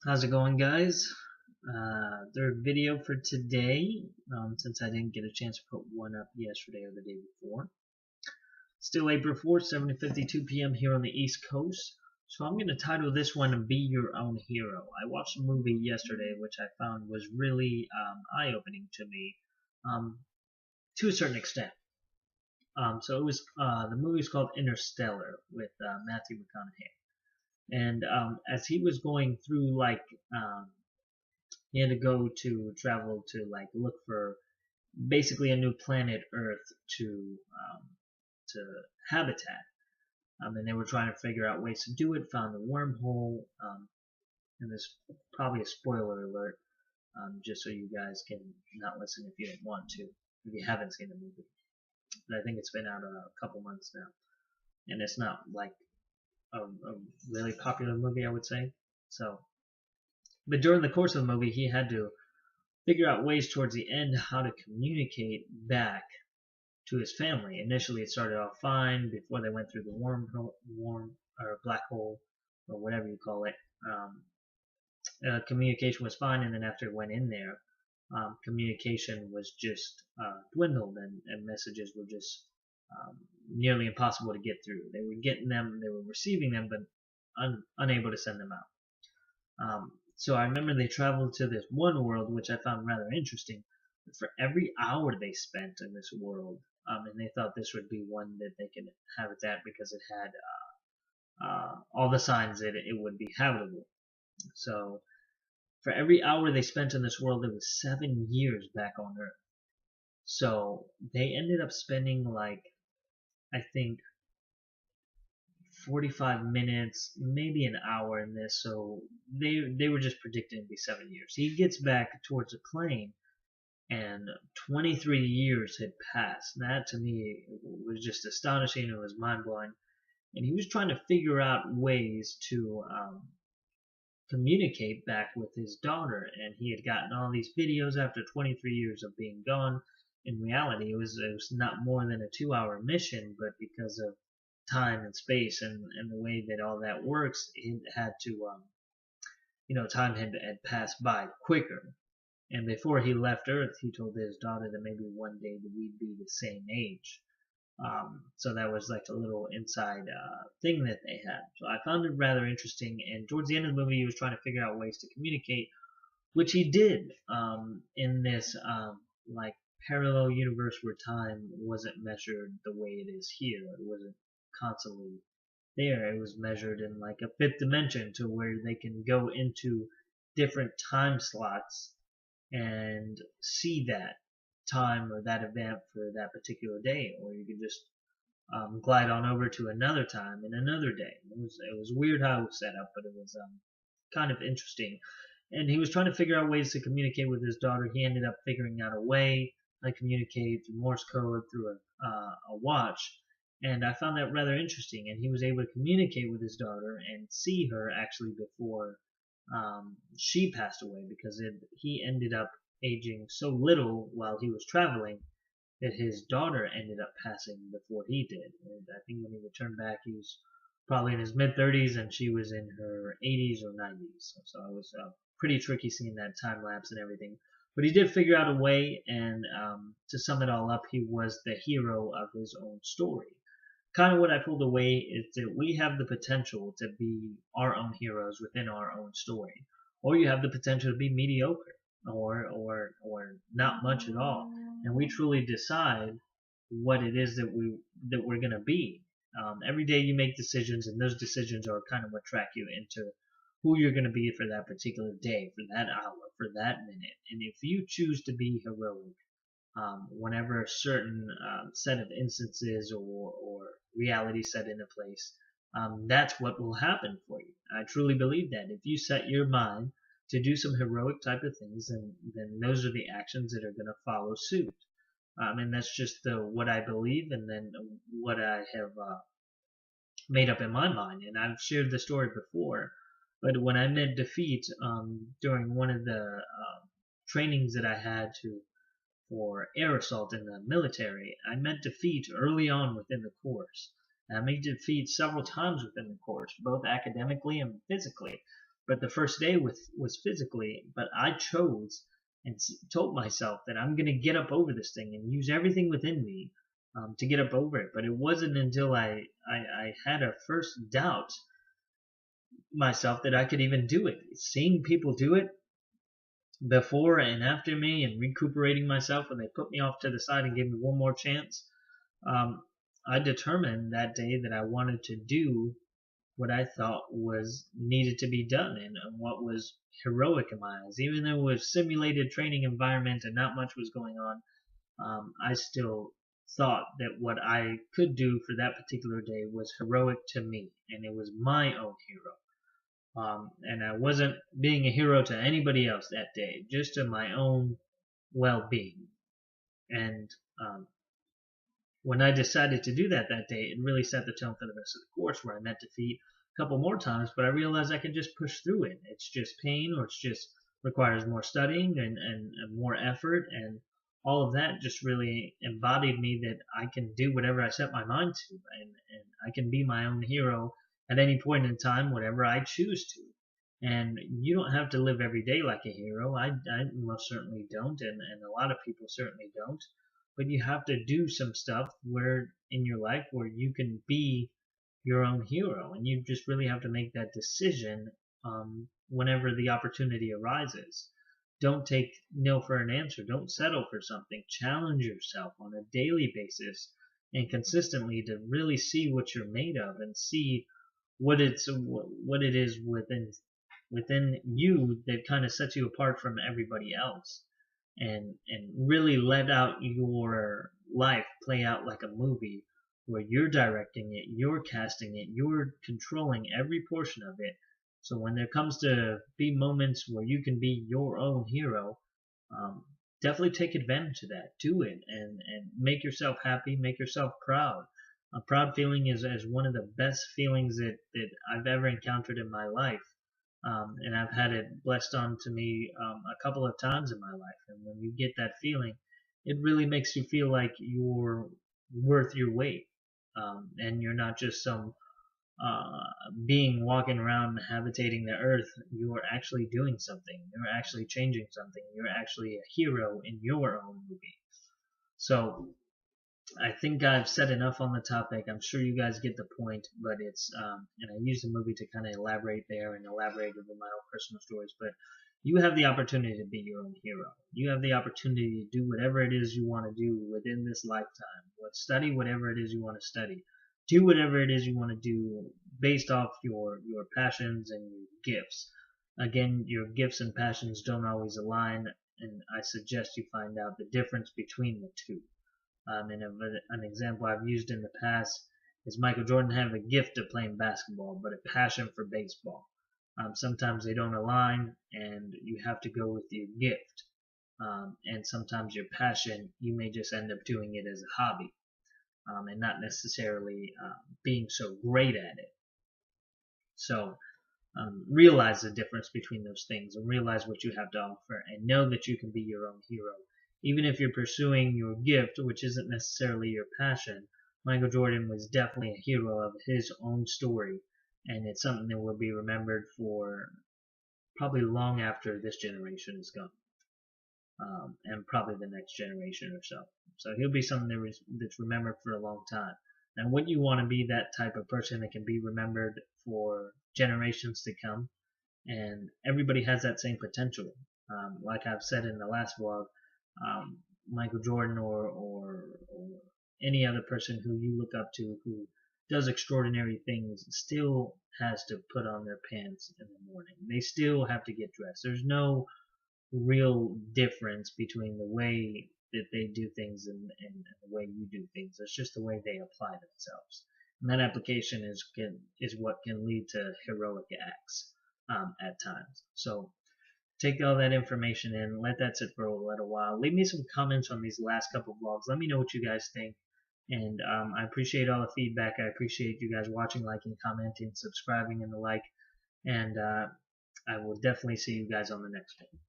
How's it going, guys? Third video for today, since I didn't get a chance to put one up yesterday or the day before. Still April 4th, 7:52 p.m. here on the East Coast. So I'm going to title this one Be Your Own Hero. I watched a movie yesterday which I found was really eye-opening to me to a certain extent. So it was the movie is called Interstellar with Matthew McConaughey. And as he was going through he had to go to travel to look for basically a new planet Earth to habitat. And they were trying to figure out ways to do it. Found the wormhole. And this probably a spoiler alert, just so you guys can not listen if you didn't want to, if you haven't seen the movie. But I think it's been out a couple months now, and it's not like a really popular movie, I would say. So, but during the course of the movie, he had to figure out ways towards the end how to communicate back to his family. Initially, it started off fine before they went through the warm or black hole or whatever you call it. Communication was fine, and then after it went in there, communication was just dwindled, and messages were just nearly impossible to get through. They were getting them, they were receiving them, but unable to send them out. So I remember they traveled to this one world, which I found rather interesting. For every hour they spent in this world, and they thought this would be one that they could habitat because it had all the signs that it would be habitable. So for every hour they spent in this world, it was 7 years back on Earth. So they ended up spending I think 45 minutes, maybe an hour in this. So they were just predicting to be 7 years. He gets back towards the plane, and 23 years had passed. That to me was just astonishing. It was mind blowing, and he was trying to figure out ways to communicate back with his daughter. And he had gotten all these videos after 23 years of being gone. In reality, it was not more than a 2-hour mission, but because of time and space and the way that all that works, it had to time had passed by quicker. And before he left Earth, he told his daughter that maybe one day that we'd be the same age. So that was like a little inside thing that they had. So I found it rather interesting. And towards the end of the movie, he was trying to figure out ways to communicate, which he did in this like parallel universe where time wasn't measured the way it is here. It wasn't constantly there. It was measured in like a fifth dimension to where they can go into different time slots and see that time or that event for that particular day, or you could just glide on over to another time in another day. It was weird how it was set up, but it was kind of interesting. And he was trying to figure out ways to communicate with his daughter. He ended up figuring out a way to communicate through Morse code through a watch, and I found that rather interesting. And he was able to communicate with his daughter and see her actually before she passed away, because he ended up aging so little while he was traveling that his daughter ended up passing before he did. And I think when he returned back, he was probably in his mid 30s, and she was in her 80s or 90s. So it was pretty tricky seeing that time lapse and everything. But he did figure out a way, and to sum it all up, he was the hero of his own story. Kind of what I pulled away is that we have the potential to be our own heroes within our own story, or you have the potential to be mediocre, or not much at all, and we truly decide what it is that we're gonna be. Every day you make decisions, and those decisions are kind of what track you into who you're gonna be for that particular day, for that hour, for that minute. And if you choose to be heroic, whenever a certain set of instances or reality set into place, that's what will happen for you. I truly believe that if you set your mind to do some heroic type of things, then those are the actions that are going to follow suit. And that's just what I believe, and then what I have made up in my mind. And I've shared the story before, but when I met Defeat during one of the trainings that I had for air assault in the military, I met Defeat early on within the course. I met Defeat several times within the course, both academically and physically. but the first day was physically. But I chose and told myself that I'm going to get up over this thing and use everything within me to get up over it. But it wasn't until I had a first doubt myself that I could even do it. Seeing people do it before and after me and recuperating myself when they put me off to the side and gave me one more chance, I determined that day that I wanted to do what I thought was needed to be done and what was heroic in my eyes. Even though it was simulated training environment and not much was going on, I still thought that what I could do for that particular day was heroic to me, and it was my own hero. And I wasn't being a hero to anybody else that day, just to my own well-being. And when I decided to do that day, it really set the tone for the rest of the course, where I met defeat a couple more times, but I realized I could just push through it. It's just pain, or it's just requires more studying and more effort, and all of that just really embodied me that I can do whatever I set my mind to, and I can be my own hero at any point in time, whatever I choose to. And you don't have to live every day like a hero. I most certainly don't, and a lot of people certainly don't. But you have to do some stuff where in your life where you can be your own hero, and you just really have to make that decision whenever the opportunity arises. Don't take no for an answer. Don't settle for something. Challenge yourself on a daily basis and consistently to really see what you're made of and see what it is within you that kind of sets you apart from everybody else, and really let out your life play out like a movie where you're directing it, you're casting it, you're controlling every portion of it. So when there comes to be moments where you can be your own hero, definitely take advantage of that. Do it and make yourself happy, make yourself proud. A proud feeling is one of the best feelings that I've ever encountered in my life. And I've had it blessed onto me a couple of times in my life. And when you get that feeling, it really makes you feel like you're worth your weight, and you're not just some being walking around habitating the earth. You are actually doing something. You're actually changing something. You're actually a hero in your own movie. So I think I've said enough on the topic. I'm sure you guys get the point, but it's and I use the movie to kind of elaborate there and elaborate over my own personal stories. But you have the opportunity to be your own hero. You have the opportunity to do whatever it is you want to do within this lifetime. Study whatever it is you want to study. Do whatever it is you want to do based off your passions and your gifts. Again, your gifts and passions don't always align, and I suggest you find out the difference between the two. And an example I've used in the past is Michael Jordan had a gift of playing basketball, but a passion for baseball. Sometimes they don't align, and you have to go with your gift. And sometimes your passion, you may just end up doing it as a hobby, and not necessarily being so great at it. So realize the difference between those things and realize what you have to offer, and know that you can be your own hero. Even if you're pursuing your gift, which isn't necessarily your passion, Michael Jordan was definitely a hero of his own story, and it's something that will be remembered for probably long after this generation is gone, and probably the next generation or so. So he'll be something that's remembered for a long time. And wouldn't you want to be that type of person that can be remembered for generations to come? And everybody has that same potential. Like I've said in the last vlog, Michael Jordan or any other person who you look up to who does extraordinary things still has to put on their pants in the morning. They still have to get dressed. There's no real difference between the way that they do things and the way you do things. It's just the way they apply themselves. And that application is what can lead to heroic acts at times. So take all that information in, let that sit for a little while. Leave me some comments on these last couple vlogs. Let me know what you guys think. And I appreciate all the feedback. I appreciate you guys watching, liking, commenting, subscribing, and the like. And I will definitely see you guys on the next one.